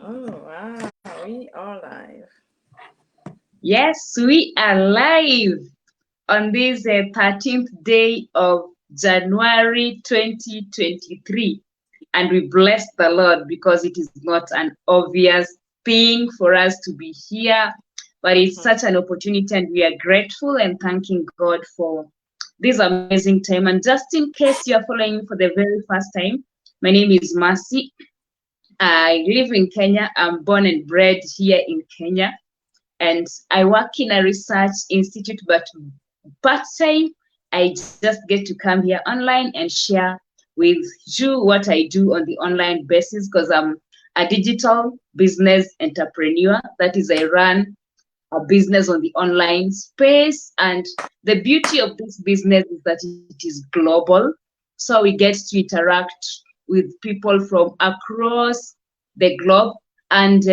Oh, wow. We are live. Yes, we are live on this 13th day of January 2023. And we bless the Lord because it is not an obvious thing for us to be here, but it's Mhm. such an opportunity, and we are grateful and thanking God for this amazing time. And just in case you are following me for the very first time, my name is Mercy. I live in Kenya. I'm born and bred here in Kenya, and I work in a research institute, but part time, I just get to come here online and share with you what I do on the online basis because I'm a digital business entrepreneur. That is, I run a business on the online space. And the beauty of this business is that it is global. So we get to interact with people from across the globe. And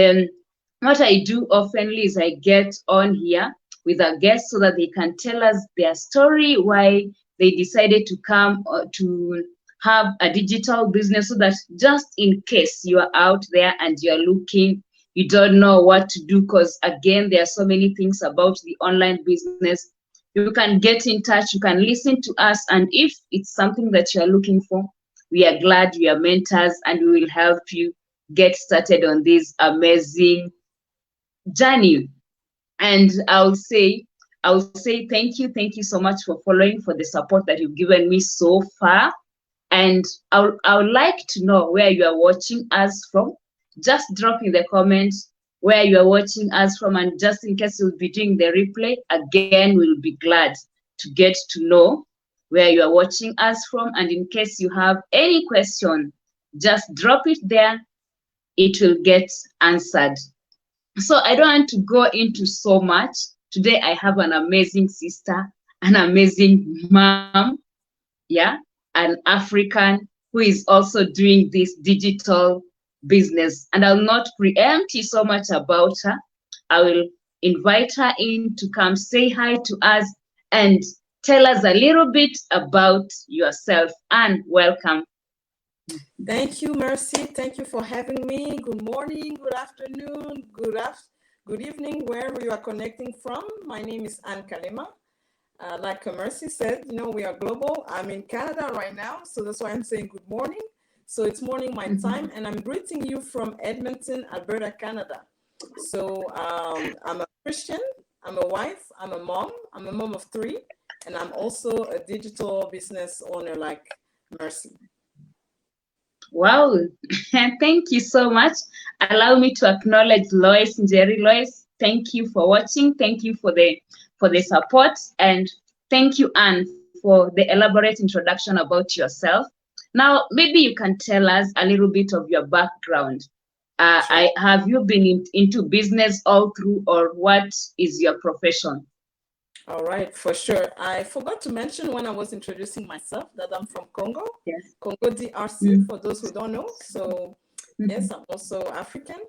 what I do oftenly is I get on here with a guest so that they can tell us their story, why they decided to come to have a digital business, so that just in case you are out there and you're looking, you don't know what to do, because again, there are so many things about the online business. You can get in touch, you can listen to us, and if it's something that you're looking for, we are glad we are mentors and we will help you get started on this amazing journey. And I'll say thank you so much for following, for the support that you've given me so far. And I would like to know where you are watching us from. Just drop in the comments where you are watching us from, and just in case you'll be doing the replay again, we'll be glad to get to know where you are watching us from. And in case you have any question, just drop it there, it will get answered. So I don't want to go into so much. Today I have an amazing sister, an amazing mom, yeah, an African who is also doing this digital business. And I'll not preempt you so much about her. I will invite her in to come say hi to us and tell us a little bit about yourself. And welcome. Thank you, Mercy. Thank you for having me. Good morning, good afternoon, good evening, wherever you are connecting from. My name is Anne Kalema. Like Mercy said, we are global. I'm in Canada right now, so that's why I'm saying good morning. So it's morning my time, and I'm greeting you from Edmonton, Alberta, Canada. So I'm a Christian, I'm a wife, I'm a mom of three, and I'm also a digital business owner like Mercy. Wow, thank you so much. Allow me to acknowledge Lois Jerry. Lois, thank you for watching. Thank you for the support, and thank you, Anne, for the elaborate introduction about yourself. Now, maybe you can tell us a little bit of your background. Sure. Have you been into business all through, or what is your profession? All right, for sure. I forgot to mention when I was introducing myself that I'm from Congo, Yes. Congo DRC, Mm, for those who don't know. So, yes, mhm, I'm also African.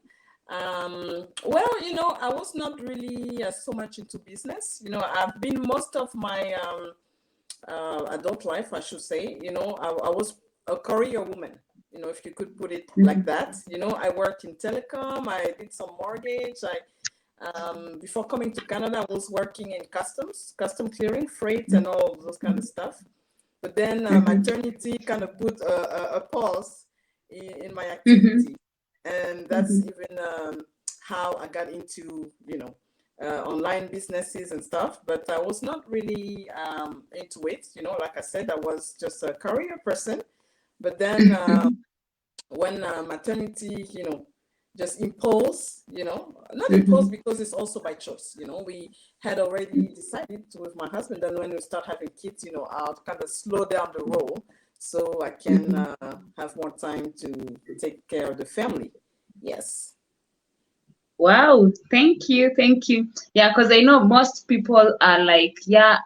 Well, I was not really so much into business. I've been most of my adult life, I should say. I was a career woman, if you could put it like mhm, that. I worked in telecom, I did some mortgage. Before coming to Canada, I was working in customs, custom clearing, freight, and all of those kind of stuff. But then mhm, maternity kind of put a pause in my mhm, activity, and that's mhm, even how I got into online businesses and stuff. But I was not really into it. Like I said, I was just a career person. But then mhm, when maternity, just impulse, not impulse mhm, because it's also by choice. We had already decided with my husband that when we start having kids, I'll kind of slow down the roll so I can mhm. have more time to take care of the family. Yes. Wow, thank you, thank you. Yeah, because I know most people are like, yeah,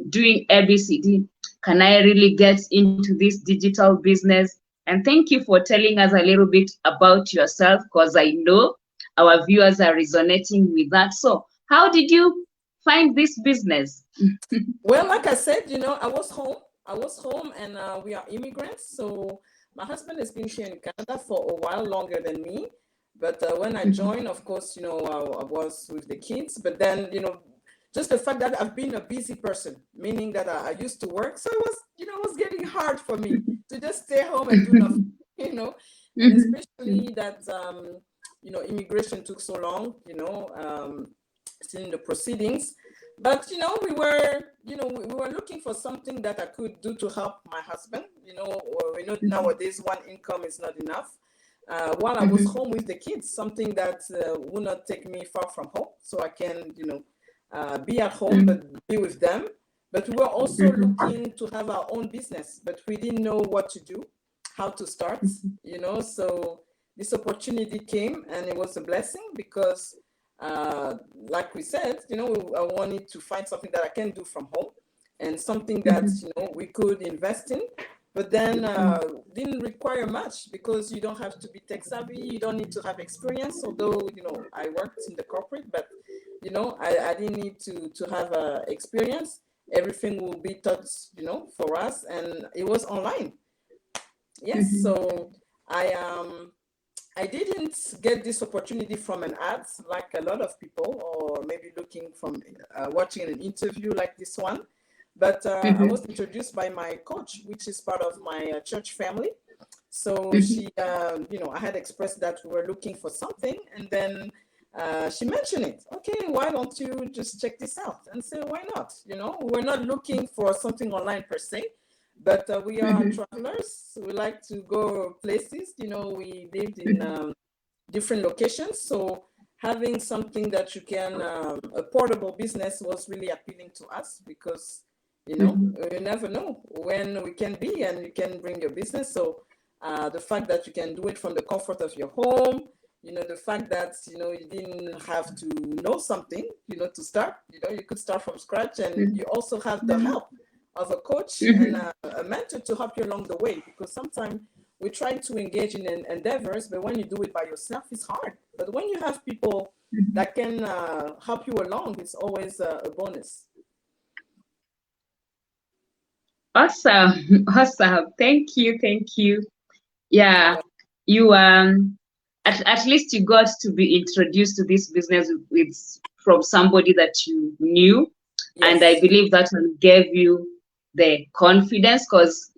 doing ABCD. Can I really get into this digital business? And thank you for telling us a little bit about yourself, because I know our viewers are resonating with that. So, how did you find this business? Well, like I said, I was home. I was home, and we are immigrants. So my husband has been here in Canada for a while longer than me. But when I joined, of course, I was with the kids. But then, just the fact that I've been a busy person, meaning that I used to work, so it was getting hard for me to just stay home and do nothing, and especially that immigration took so long, still in the proceedings. But we were looking for something that I could do to help my husband. Or we know nowadays one income is not enough. While I was home with the kids, something that would not take me far from home, so I can be at home but be with them. But we were also looking to have our own business, but we didn't know what to do, how to start. So this opportunity came, and it was a blessing because. Like we said, I wanted to find something that I can do from home and something that, we could invest in, but then didn't require much because you don't have to be tech savvy. You don't need to have experience, although, I worked in the corporate, but, I didn't need to have experience. Everything will be taught, for us, and it was online. Yes, so I didn't get this opportunity from an ad like a lot of people, or maybe looking from watching an interview like this one. But I was introduced by my coach, which is part of my church family. So she, I had expressed that we were looking for something, and then she mentioned it. Okay, why don't you just check this out? And say, why not? We're not looking for something online per se. But we are travelers. We like to go places. We lived in different locations. So having something that you can, a portable business was really appealing to us because, you never know when we can be and you can bring your business. So the fact that you can do it from the comfort of your home, the fact that, you didn't have to know something, to start, you could start from scratch, and you also have the help of a coach and a mentor to help you along the way, because sometimes we try to engage in endeavors, but when you do it by yourself, it's hard. But when you have people that can help you along, it's always a bonus. Awesome. Awesome. Thank you. Yeah, you at least you got to be introduced to this business with from somebody that you knew. Yes. And I believe that gave you the confidence, because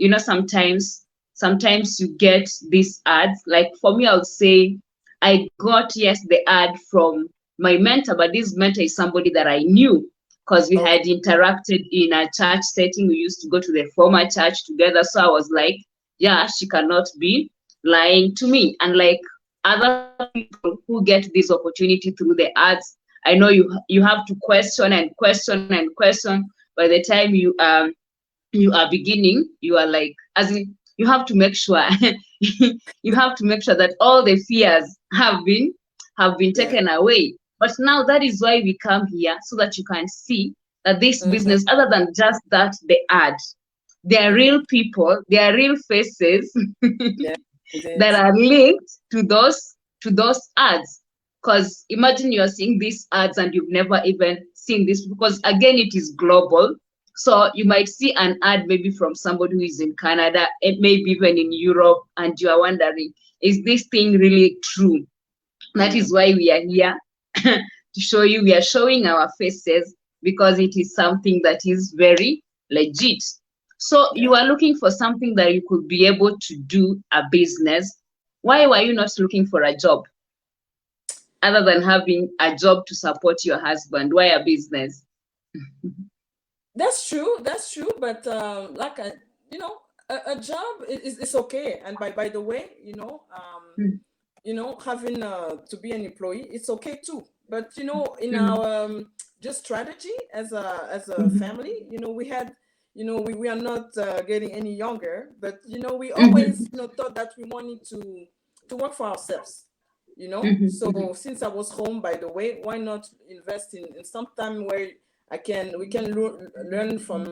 sometimes you get these ads. Like for me, I would say I got the ad from my mentor, but this mentor is somebody that I knew because we had interacted in a church setting. We used to go to the former church together. So I was like, yeah, she cannot be lying to me. And like other people who get this opportunity through the ads, I know you have to question and question and question. By the time you are beginning, you are like, as in, you have to make sure you have to make sure that all the fears have been taken away. But now that is why we come here, so that you can see that this business, other than just that the ad, there are real people, there are real faces that are linked to those ads. Because imagine you're seeing these ads and you've never even seen this, because again, it is global. So you might see an ad maybe from somebody who is in Canada, and maybe even in Europe, and you are wondering, is this thing really true? That is why we are here to show you. We are showing our faces because it is something that is very legit. So you are looking for something that you could be able to do a business. Why were you not looking for a job? Other than having a job to support your husband, why a business? That's true. But like a job is okay. And by the way, having to be an employee, it's okay too. But in our just strategy as a family, we had, we are not getting any younger, but we always thought that we wanted to work for ourselves. So since I was home, by the way, why not invest in some time where we can learn from,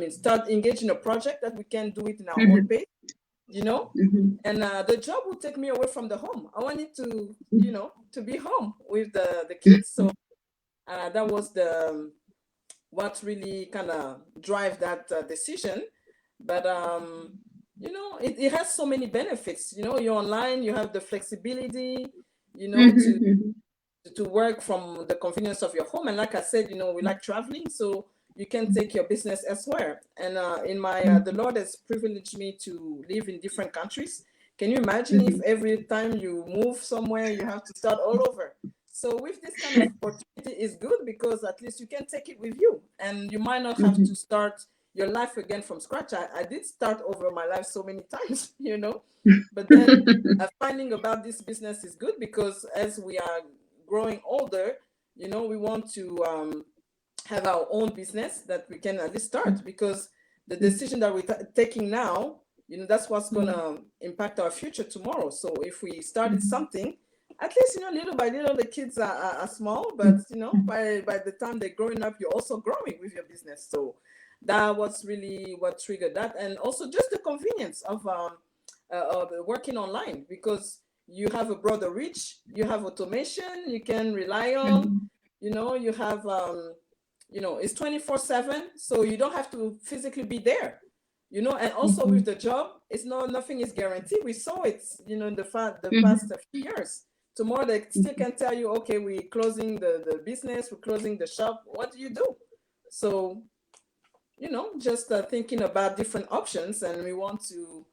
start engaging a project that we can do it in our own pace, and the job will take me away from the home. I wanted to, to be home with the kids. So that was what really kind of drive that decision. But, it has so many benefits. You're online, you have the flexibility, you know, to work from the convenience of your home. And like I said, you know, we like traveling, so you can take your business elsewhere. And in my, the Lord has privileged me to live in different countries. Can you imagine if every time you move somewhere, you have to start all over? So with this kind of opportunity is good because at least you can take it with you and you might not have to start your life again from scratch. I did start over my life so many times, you know, but then finding about this business is good because as we are growing older, you know, we want to have our own business that we can at least start because the decision that we're taking now, you know, that's what's going to impact our future tomorrow. So if we started something, at least, you know, little by little, the kids are small, but, you know, by the time they're growing up, you're also growing with your business. So that was really what triggered that. And also just the convenience of working online because you have a broader reach, you have automation, you can rely on, you know, you have, you know, it's 24/7, so you don't have to physically be there. You know, and also with the job, it's nothing is guaranteed. We saw it, you know, in the past few years. Tomorrow they still can tell you, okay, we're closing the business, we're closing the shop. What do you do? So, you know, just thinking about different options, and we want to,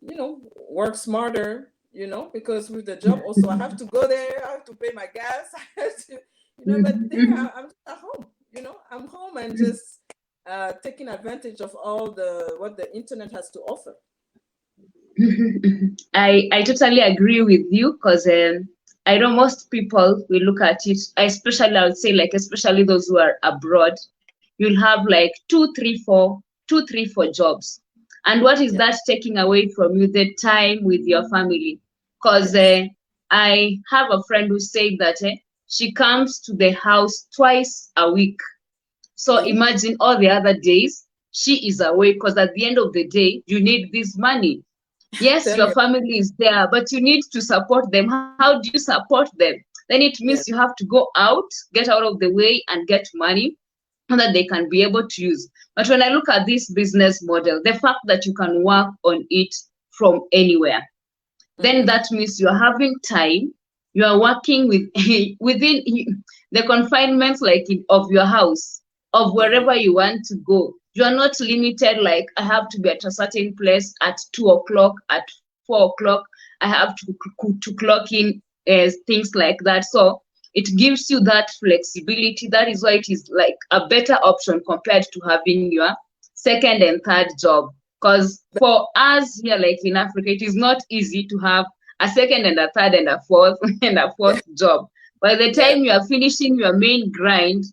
you know, work smarter. You know, because with the job also I have to go there, I have to pay my gas, I have to, you know, but there I'm at home. You know, I'm home and just taking advantage of all what the internet has to offer. I totally agree with you because I know most people will look at it, especially I would say like especially those who are abroad, you'll have like two, three, four jobs. And what is that taking away from you? The time with your family. Because I have a friend who said that she comes to the house twice a week. So imagine all the other days she is away because at the end of the day, you need this money. Yes, your family is there, but you need to support them. How do you support them? Then it means you have to go out, get out of the way, and get money so that they can be able to use. But when I look at this business model, the fact that you can work on it from anywhere, then that means you're having time, you are working within the confinements of your house, of wherever you want to go. You are not limited like I have to be at a certain place at 2 o'clock, at 4 o'clock, I have to clock in, things like that. So it gives you that flexibility. That is why it is like a better option compared to having your second and third job. Because for us here, like in Africa, it is not easy to have a second and a third and a fourth and a fourth job. By the time you are finishing your main grind,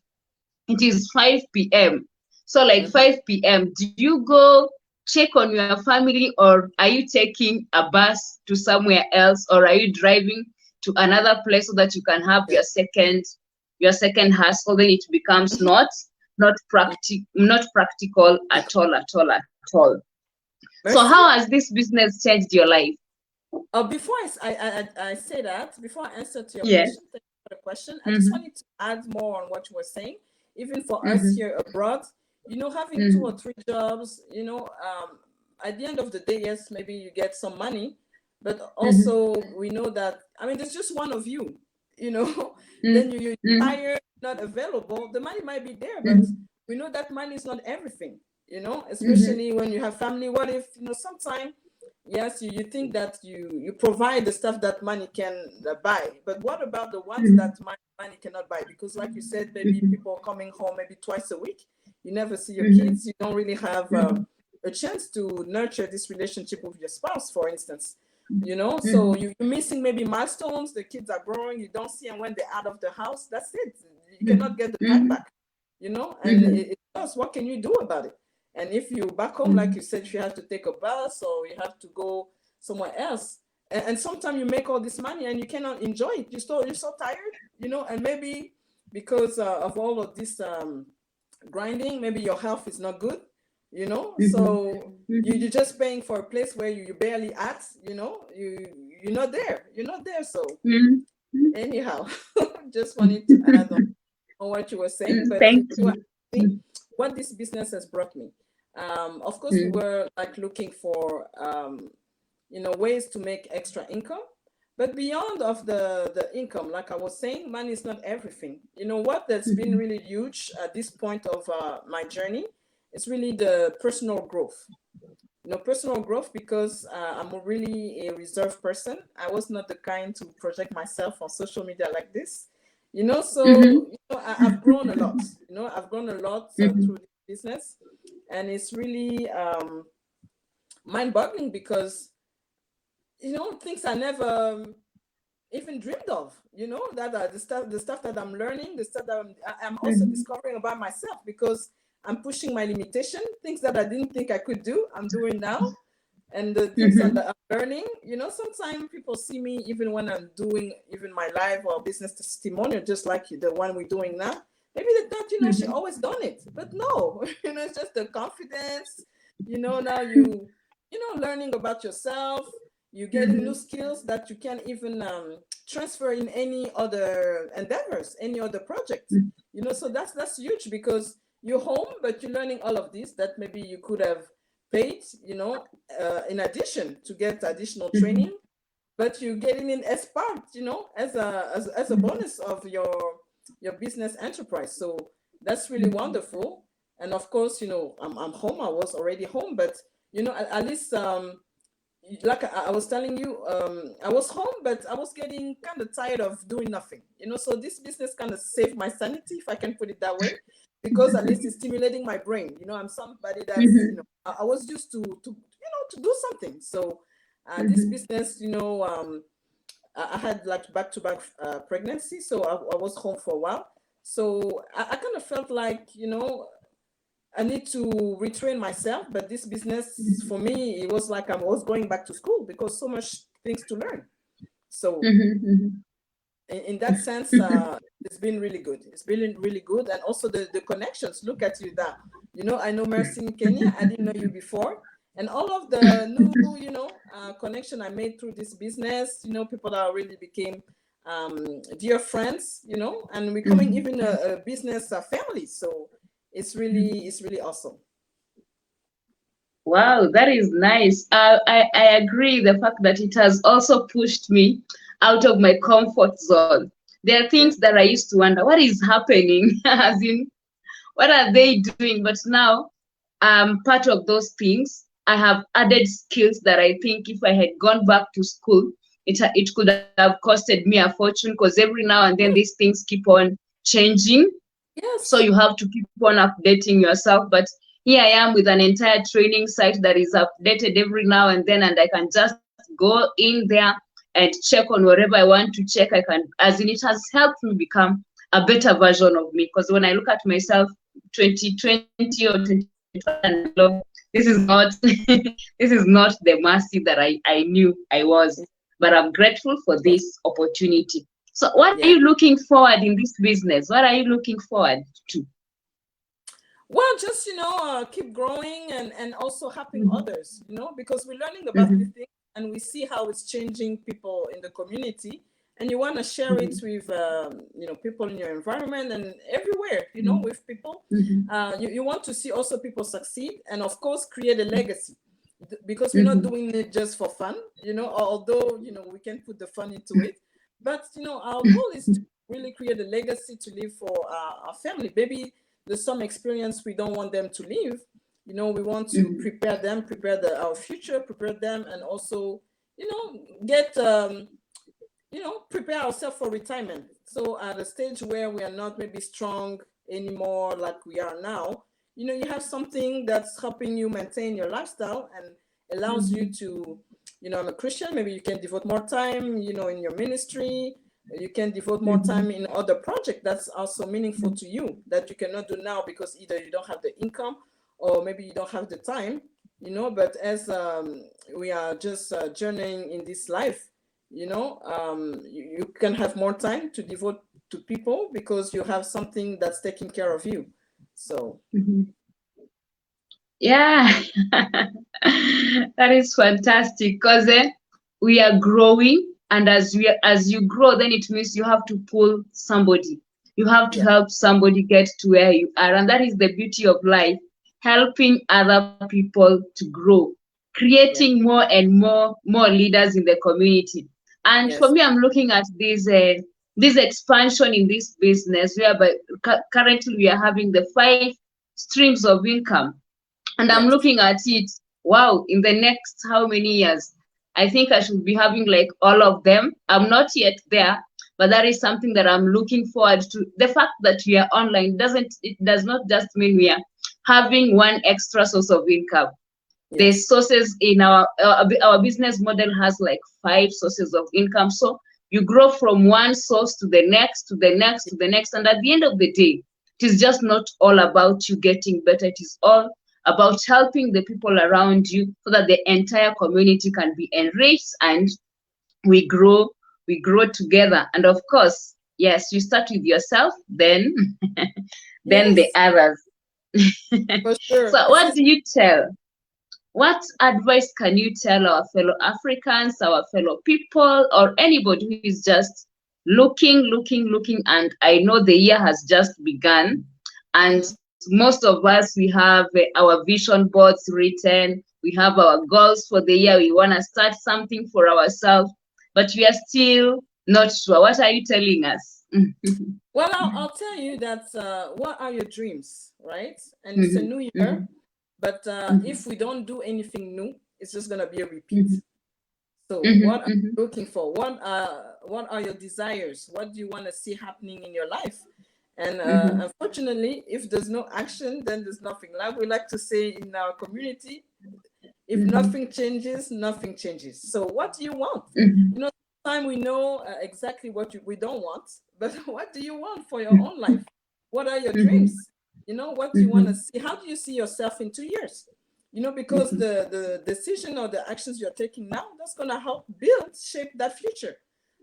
it is 5 p.m. So like 5 p.m., do you go check on your family, or are you taking a bus to somewhere else, or are you driving to another place so that you can have your second hustle? Then it becomes not practical at all. So how has this business changed your life? Before I say that, before I answer to your question, thank you for the question. I just wanted to add more on what you were saying. Even for us here abroad, you know, having 2 or 3 jobs, you know, at the end of the day, yes, maybe you get some money, but also we know that, I mean, there's just one of you, you know, then you're tired, not available. The money might be there, but we know that money is not everything, you know, especially when you have family. What if, you know, sometimes, yes, you think that you provide the stuff that money can buy, but what about the ones that money cannot buy? Because like you said, maybe people coming home maybe twice a week, you never see your kids, you don't really have a chance to nurture this relationship with your spouse, for instance, you know. So you're missing maybe milestones, the kids are growing, you don't see them when they're out of the house. That's it, you cannot get the time back, you know. And it does, what can you do about it? And if you back home, like you said, you have to take a bus or you have to go somewhere else. And sometimes you make all this money and you cannot enjoy it. You're so tired, you know, and maybe because of all of this grinding, maybe your health is not good, you know. So you're just paying for a place where you're barely at, you know, you're not there. So anyhow, just wanted to add on what you were saying. But what this business has brought me. Of course, we were like looking for, you know, ways to make extra income. But beyond of the income, like I was saying, money is not everything. You know what? That's been really huge at this point of my journey. It's really the personal growth. You know, personal growth, because I'm really a reserved person. I was not the kind to project myself on social media like this. You know, so Mm-hmm. you know, I've grown a lot. You know, I've grown a lot through this business, and it's really mind-boggling because you know things I never even dreamed of. You know that the stuff that I'm learning, the stuff that I'm also Mm-hmm. discovering about myself because I'm pushing my limitation. Things that I didn't think I could do, I'm doing now, and the things that Mm-hmm. I'm learning. You know, sometimes people see me even when I'm doing even my live or business testimonial, just like the one we're doing now. Maybe they thought, you know, she Mm-hmm. always done it, but no, you know, it's just the confidence. You know, now you know, learning about yourself, you're getting new Mm-hmm. skills that you can even transfer in any other endeavors, any other project. You know, so that's huge because you're home, but you're learning all of this that maybe you could have paid, you know, in addition to get additional Mm-hmm. training, but you're getting in as part, you know, as a bonus of your business enterprise. So that's really wonderful. And of course, you know, I'm home. I was already home, but you know, at least like I was telling you, I was home, but I was getting kind of tired of doing nothing, you know. So this business kind of saved my sanity, if I can put it that way, because at least it's stimulating my brain. You know, I'm somebody that's, you Mm-hmm. know, I was used to, you know, to do something. So this Mm-hmm. business, you know, I had like back-to-back pregnancy, so I was home for a while. So I kind of felt like, you know, I need to retrain myself, but this business for me, it was like I was going back to school because so much things to learn. So Mm-hmm. in that sense, it's been really good. It's been really good, and also the connections. Look at you, that you know. I know Mercy in Kenya. I didn't know you before, and all of the new, you know, connection I made through this business. You know, people that really became dear friends. You know, and becoming Mm-hmm. even a business family. So it's really awesome. Wow, that is nice. I agree the fact that it has also pushed me out of my comfort zone. There are things Yeah. that I used to wonder, what is happening? As in, what are they doing? But now I'm part of those things. I have added skills that I think if I had gone back to school, it could have costed me a fortune because every now and then these things keep on changing. So Yes. you have to keep on updating yourself. But here I am with an entire training site that is updated every now and then, and I can just go in there and check on whatever I want to check. I can, as in, it has helped me become a better version of me. Because when I look at myself 2020 or 2021, this is not this is not the Mercy that I knew I was. But I'm grateful for this opportunity. So what are Yeah. you looking forward in this business? What are you looking forward to? Well, just you know, keep growing and also helping Mhm. others. You know, because we're learning about these Mhm. things and we see how it's changing people in the community, and you want to share it Mhm. with you know, people in your environment and everywhere. You know, Mhm. with people, Mhm. you want to see also people succeed and of course create a legacy. Because we're not Mhm. doing it just for fun. You know, although you know we can put the fun into it, but you know our goal is to really create a legacy to live for our family. Maybe there's some experience we don't want them to live. You know, we want to Mhm. prepare them, prepare our future, prepare them, and also, you know, get, you know, prepare ourselves for retirement. So at a stage where we are not maybe strong anymore like we are now, you know, you have something that's helping you maintain your lifestyle and allows you Mhm. to, you know, I'm a Christian, maybe you can devote more time, you know, in your ministry. You can devote more time Mhm. in other project that's also meaningful Mhm. to you that you cannot do now because either you don't have the income or maybe you don't have the time, you know. But as we are just journeying in this life, you know, you can have more time to devote to people because you have something that's taking care of you. So Mhm. Yeah, that is fantastic because we are growing, and as you grow, then it means you have to pull somebody. You have to yeah, help somebody get to where you are, and that is the beauty of life: helping other people to grow, yeah, creating more and more leaders in the community. And Yes. for me, I'm looking at this expansion in this business, whereby currently we are having the 5 streams of income. And I'm Yes. looking at it, wow, in the next how many years? I think I should be having like all of them. I'm not yet there, but that is something that I'm looking forward to. The fact that we are online does not just mean we are having one extra source of income. The Yes. sources in our business model has like 5 sources of income. So you grow from one source to the next, to the next, to the next. And at the end of the day, it is just not all about you getting better. It is all about helping the people around you so that the entire community can be enriched and we grow, we grow together. And of course, yes, you start with yourself, then then the Yes. others. For sure. So This what is do you tell? What advice can you tell our fellow Africans, our fellow people, or anybody who is just looking, and I know the year has just begun, and Mhm. most of us, we have our vision boards written, we have our goals for the year, we want to start something for ourselves, but we are still not sure. What are you telling us? Well, I'll tell you that what are your dreams, right? And it's a Mhm, new year, mhm, but mhm, if we don't do anything new, it's just gonna be a repeat. mhm, So, mhm, what are mhm, you looking for? What are your desires? What do you want to see happening in your life? And mhm, unfortunately, if there's no action, then there's nothing. Like we like to say in our community, if mhm, nothing changes, nothing changes. So, what do you want? mhm, You know, sometimes we know exactly what we don't want, but what do you want for your own life? What are your mhm, dreams? You know, what do you want to mhm, see? How do you see yourself in 2 years? You know, because mhm, the decision or the actions you're taking now, that's going to help build, shape that future.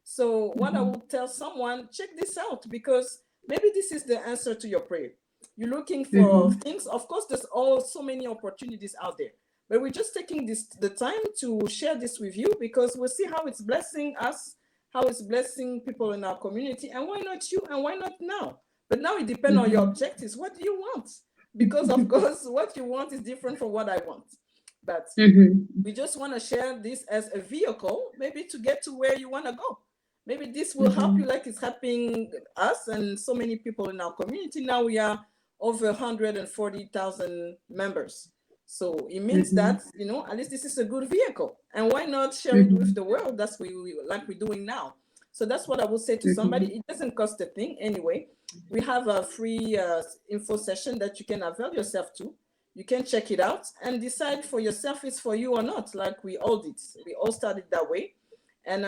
So, what I mhm, will tell someone, check this out because maybe this is the answer to your prayer. You're looking for mhm, things. Of course, there's all so many opportunities out there, but we're just taking the time to share this with you because we'll see how it's blessing us, how it's blessing people in our community, and why not you, and why not now? But now it depends on your mhm, objectives. What do you want? Because of course, what you want is different from what I want. But mhm, we just want to share this as a vehicle, maybe to get to where you want to go. Maybe this will help you mhm, like it's helping us and so many people in our community. Now we are over 140,000 members. So it means mhm, that, you know, at least this is a good vehicle. And why not share it with mhm, the world? That's what we like we're doing now. So that's what I would say to somebody. mhm, It doesn't cost a thing anyway. We have a free info session that you can avail yourself to. You can check it out and decide for yourself it's for you or not, like we all did. We all started that way. And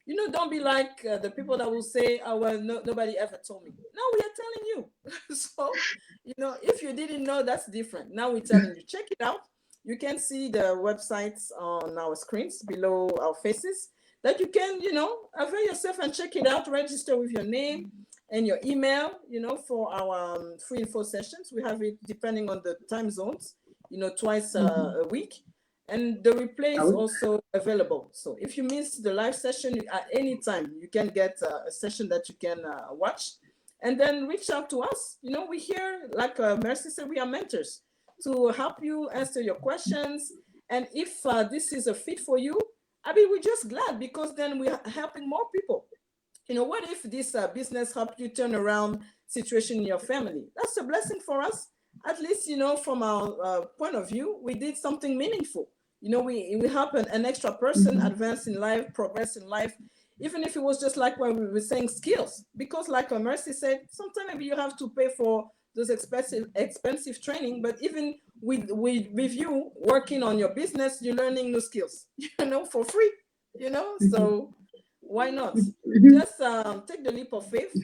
you know, don't be like the people that will say, oh well, no, nobody ever told me. No, we are telling you. So you know, if you didn't know, that's different. Now we're telling you, check it out. You can see the websites on our screens below our faces that you can, you know, avail yourself and check it out. Register with your name and your email, you know, for our free info sessions. We have it depending on the time zones, you know, twice mhm. a week. And the replay is Oh, also available. So if you miss the live session at any time, you can get a session that you can watch and then reach out to us. You know, we here, like Mercy said, we are mentors to help you answer your questions. And if this is a fit for you, I mean, we're just glad because then we are helping more people. You know, what if this business helped you turn around situation in your family? That's a blessing for us. At least, you know, from our point of view, we did something meaningful. You know, we help an extra person mhm, advance in life, progress in life, even if it was just like when we were saying skills. Because like Mercy said, sometimes maybe you have to pay for those expensive training, but even with you working on your business, you're learning new skills, you know, for free, you know. mhm, So why not? mhm. Just take the leap of faith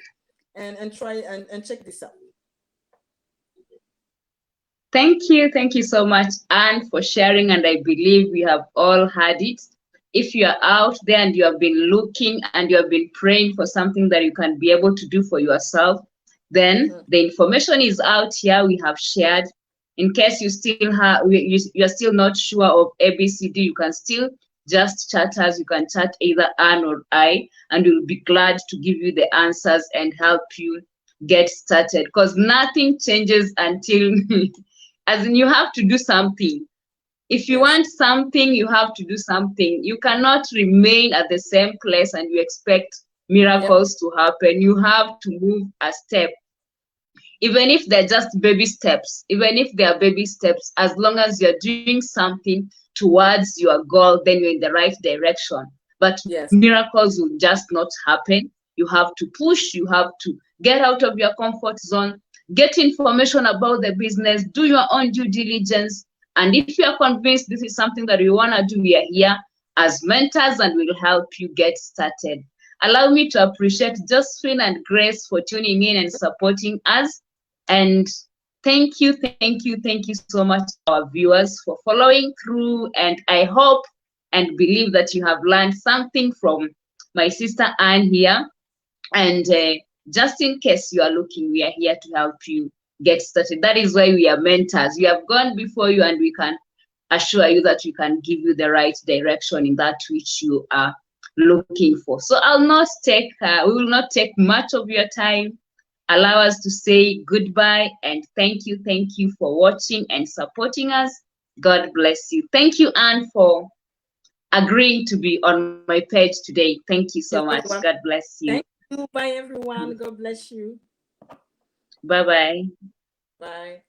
and try and check this out. Thank you so much, Anne, for sharing. And I believe we have all had it. If you are out there and you have been looking and you have been praying for something that you can be able to do for yourself, then Mhm. the information is out here. We have shared. In case you still have, you're still not sure of ABCD, you can still just chat us. You can chat either Anne or I, and we'll be glad to give you the answers and help you get started. Because nothing changes until as in you have to do something. If you Yes. want something, you have to do something. You cannot remain at the same place and you expect miracles to happen. You have to move a step. Even if they're just baby steps, even if they are baby steps, as long as you're doing something towards your goal, then you're in the right direction. But Yes. miracles will just not happen. You have to push, you have to get out of your comfort zone, get information about the business, do your own due diligence. And if you are convinced this is something that you want to do, we are here as mentors and will help you get started. Allow me to appreciate Josephine and Grace for tuning in and supporting us. And thank you so much, our viewers, for following through. And I hope and believe that you have learned something from my sister Anne here. And just in case you are looking, we are here to help you get started. That is why we are mentors. We have gone before you and we can assure you that we can give you the right direction in that which you are looking for. So we will not take much of your time. Allow us to say goodbye and thank you for watching and supporting us. God bless you. Thank you, Anne, for agreeing to be on my page today. Thank you so much. God bless you. Thank you. Bye, everyone. God bless you. Bye-bye. Bye.